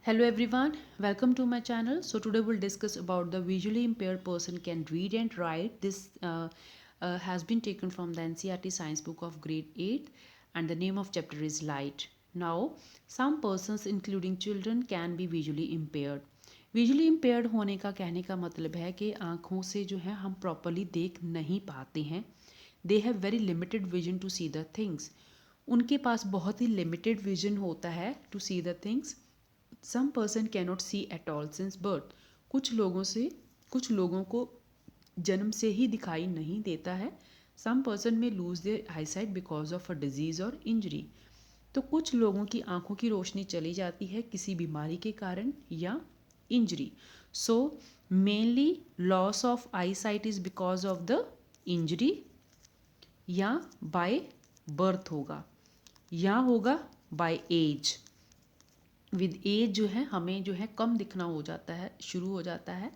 Hello everyone, welcome to my channel. So today we'll discuss about the visually impaired person can read and write. This has been taken from the NCERT Science Book of Grade 8 and the name of chapter is Light. Now, some persons including children can be visually impaired. Visually impaired होने का कहने का मतलब है कि आँखों से जो है हम प्रॉपरली देख नहीं पाते हैं. They have very limited vision to see the things. उनके पास बहुत ही लिमिटेड विजन होता है to see the things. Some person cannot see at all since birth. कुछ लोगों को जन्म से ही दिखाई नहीं देता है. सम पर्सन में lose their eyesight because of a disease और इंजरी. तो कुछ लोगों की आंखों की रोशनी चली जाती है किसी बीमारी के कारण या injury. So mainly loss of eyesight is because of the injury या बाय बर्थ होगा या होगा बाय एज. विद एज जो है हमें जो है कम दिखना हो जाता है, शुरू हो जाता है.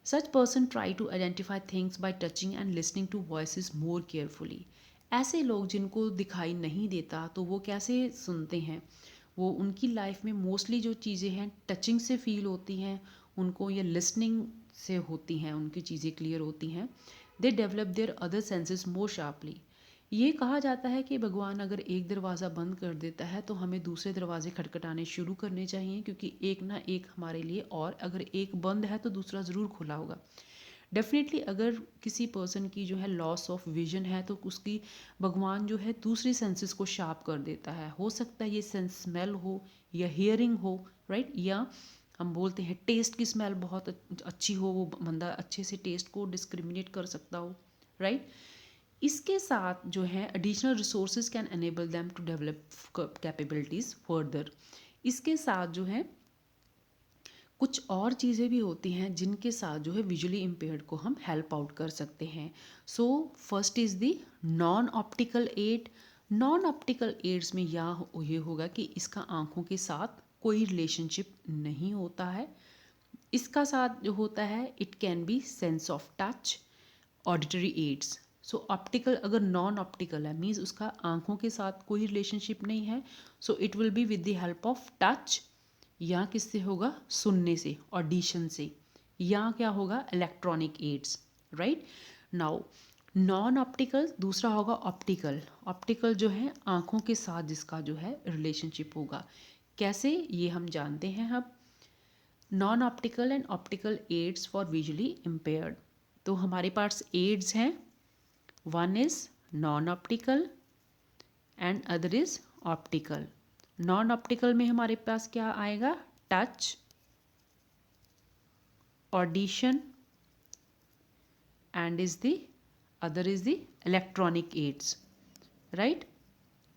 Such person try to identify things by touching and listening to voices more carefully. ऐसे लोग जिनको दिखाई नहीं देता तो वो कैसे सुनते हैं. वो उनकी लाइफ में मोस्टली जो चीज़ें हैं टचिंग से फील होती हैं उनको या लिसनिंग से होती हैं, उनकी चीज़ें क्लियर होती हैं. They develop their other senses more sharply. ये कहा जाता है कि भगवान अगर एक दरवाज़ा बंद कर देता है तो हमें दूसरे दरवाजे खटखटाने शुरू करने चाहिए, क्योंकि एक ना एक हमारे लिए, और अगर एक बंद है तो दूसरा ज़रूर खुला होगा. डेफिनेटली अगर किसी पर्सन की जो है लॉस ऑफ विजन है तो उसकी भगवान जो है दूसरी सेंसेस को शार्प कर देता है. हो सकता है ये सेंस स्मेल हो या हियरिंग हो, राइट. या हम बोलते हैं टेस्ट की स्मेल बहुत अच्छी हो, वो बंदा अच्छे से टेस्ट को डिस्क्रिमिनेट कर सकता हो, राइट. इसके साथ जो है additional resources can enable them to develop capabilities further. इसके साथ जो है कुछ और चीज़ें भी होती हैं जिनके साथ जो है विजुअली इम्पेयर्ड को हम हेल्प आउट कर सकते हैं. So first is the non optical aid. Non optical aids में ये होगा कि इसका आँखों के साथ कोई रिलेशनशिप नहीं होता है. इसका साथ जो होता है it can be sense of touch, auditory aids. So optical अगर नॉन ऑप्टिकल है मीन्स उसका आँखों के साथ कोई रिलेशनशिप नहीं है. So it will be with the help of touch, या किससे होगा, सुनने से, ऑडिशन से, या क्या होगा, electronic aids, right. Now non optical दूसरा होगा ऑप्टिकल. ऑप्टिकल जो है आँखों के साथ जिसका जो है रिलेशनशिप होगा. कैसे, ये हम जानते हैं अब. Non optical and optical aids for visually impaired. तो हमारे पास एड्स हैं. One is non optical and other is optical. Non optical में हमारे पास क्या आएगा, touch, audition and is the other is the electronic aids, right.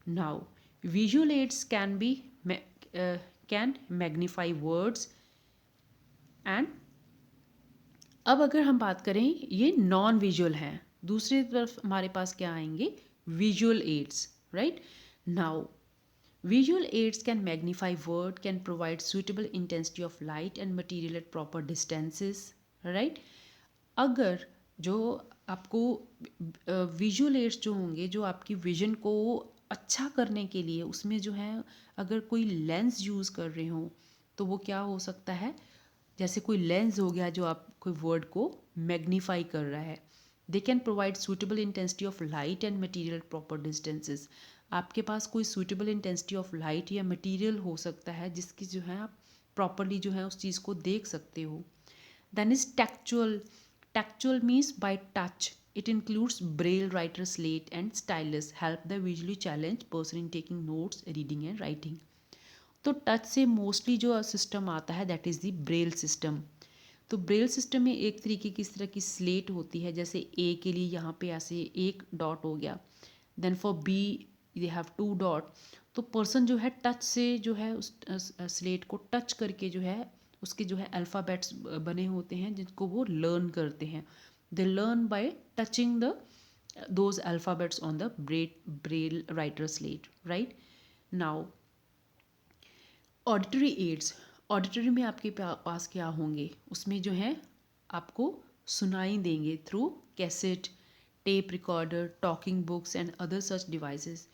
Now visual aids can be can magnify words and. अब अगर हम बात करें ये नॉन विजुअल हैं, दूसरी तरफ हमारे पास क्या आएंगे, visual aids, right. Now visual aids can magnify word, can provide suitable intensity of light and material at proper distances, right. अगर जो आपको विजुअल एड्स जो होंगे जो आपकी विजन को अच्छा करने के लिए उसमें जो है अगर कोई लेंस यूज़ कर रहे हो तो वो क्या हो सकता है, जैसे कोई लेंस हो गया जो आप कोई वर्ड को मैग्नीफाई कर रहा है. They can provide suitable intensity of light and material proper distances. आपके पास कोई सूटेबल इंटेंसिटी ऑफ लाइट या मटेरियल हो सकता है जिसकी जो है आप प्रॉपरली जो है उस चीज़ को देख सकते हो. Then is tactual. Tactual means by touch. It includes braille, writer, slate and stylus help the visually challenge person in taking notes, reading and writing. तो टच से मोस्टली जो सिस्टम आता है that is the braille system. तो braille system में एक तरीके की इस तरह की स्लेट होती है, जैसे ए के लिए यहाँ पे ऐसे एक डॉट हो गया, then for B they have two dot. तो पर्सन जो है टच से जो है उस स्लेट को टच करके जो है उसके जो है अल्फ़ाबेट्स बने होते हैं जिनको वो लर्न करते हैं. They learn by touching the those alphabets on the braille writer slate, right. Now auditory aids. Auditory में आपके पास क्या होंगे, उसमें जो है आपको सुनाई देंगे through cassette, tape recorder, talking books and other such devices.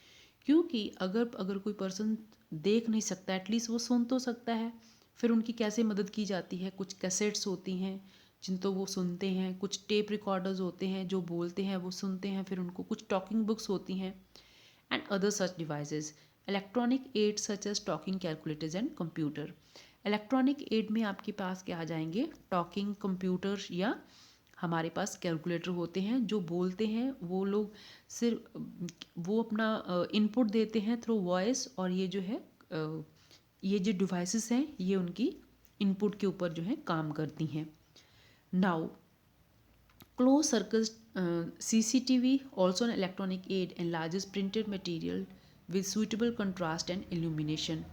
क्योंकि अगर कोई पर्सन देख नहीं सकता एटलीस्ट वो सुन तो सकता है. फिर उनकी कैसे मदद की जाती है, कुछ कैसेट्स होती हैं जिनको वो सुनते हैं, कुछ टेप रिकॉर्डर्स होते हैं जो बोलते हैं वो सुनते हैं, फिर उनको कुछ टॉकिंग बुक्स होती हैं and other such devices. Electronic aid such as talking calculators and computer. Electronic aid में आपके पास क्या आ जाएंगे, टॉकिंग कंप्यूटर या हमारे पास कैलकुलेटर होते हैं जो बोलते हैं, वो लोग सिर्फ वो अपना इनपुट देते हैं थ्रू वॉइस, और ये जो है ये जो डिवाइसेस हैं ये उनकी इनपुट के ऊपर जो है काम करती हैं। Now close circle CCTV also an electronic aid enlarges printed material with suitable contrast and illumination।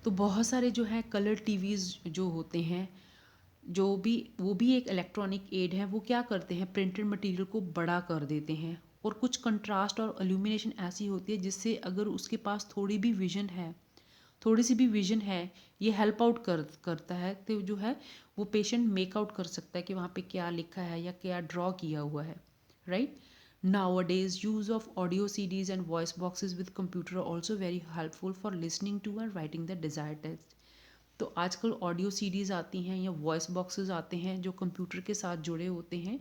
तो बहुत सारे जो है कलर टीवीज़ जो होते हैं, जो भी वो भी एक इलेक्ट्रॉनिक एड है, वो क्या करते हैं, प्रिंटेड मटेरियल को बड़ा कर देते हैं, और कुछ कंट्रास्ट और इल्यूमिनेशन ऐसी होती है जिससे अगर उसके पास थोड़ी भी विजन है, थोड़ी सी भी विजन है, ये हेल्प आउट करता है, तो जो है वो पेशेंट मेक आउट कर सकता है कि वहाँ पे क्या लिखा है या क्या ड्रॉ किया हुआ है, right. Nowadays, use of audio CDs and voice boxes with computer are also very helpful for listening to and writing the desired text। तो आजकल ऑडियो सीडीज़ आती हैं या वॉइस बॉक्सेस आते हैं जो कंप्यूटर के साथ जुड़े होते हैं,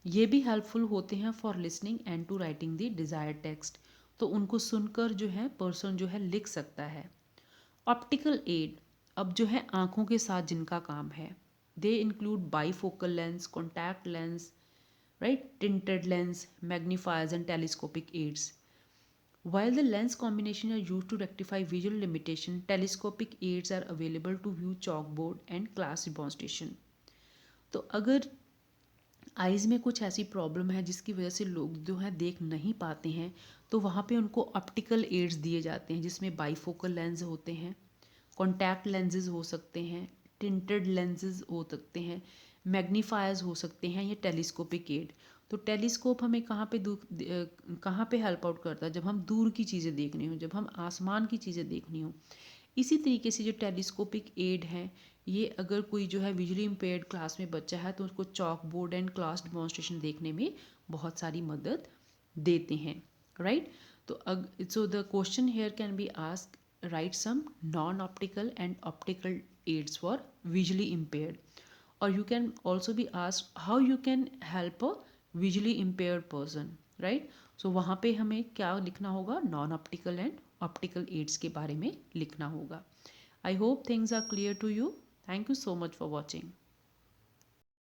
ये भी हेल्पफुल होते हैं for listening and to writing the desired text. तो उनको सुनकर जो है पर्सन जो है लिख सकता है। ऑप्टिकल एड, अब जो है आँखों के साथ जिनका काम है, they include bifocal lens, contact lens, right, tinted lens, magnifiers and telescopic aids। While the lens combination are used to rectify visual limitation, telescopic aids are available to view chalkboard and class demonstration। तो अगर eyes में कुछ ऐसी problem है जिसकी वजह से लोग जो है देख नहीं पाते हैं, तो वहाँ पे उनको ऑप्टिकल एड्स दिए जाते हैं जिसमें बाईफोकल लेंस होते हैं, कॉन्टैक्ट लेंसेज हो सकते हैं, टिंटेड लेंसेज हो सकते हैं, मैग्नीफायर्स हो सकते हैं, या टेलीस्कोपिक एड। तो टेलीस्कोप हमें कहाँ पे हेल्प आउट करता है, जब हम दूर की चीज़ें देखनी हो, जब हम आसमान की चीज़ें देखनी हो। इसी तरीके से जो टेलीस्कोपिक एड हैं, ये अगर कोई जो है विजुअली इम्पेयर्ड क्लास में बच्चा है तो उसको chalk board and class demonstration देखने में बहुत सारी मदद देते हैं, राइट। तो so the question here can be ask, right some non optical and optical aids for visually impaired, और you can also be asked how you can help a visually impaired person, right। so वहाँ पे हमें क्या लिखना होगा, non optical and optical aids के बारे में लिखना होगा। I hope things are clear to you. Thank you so much for watching.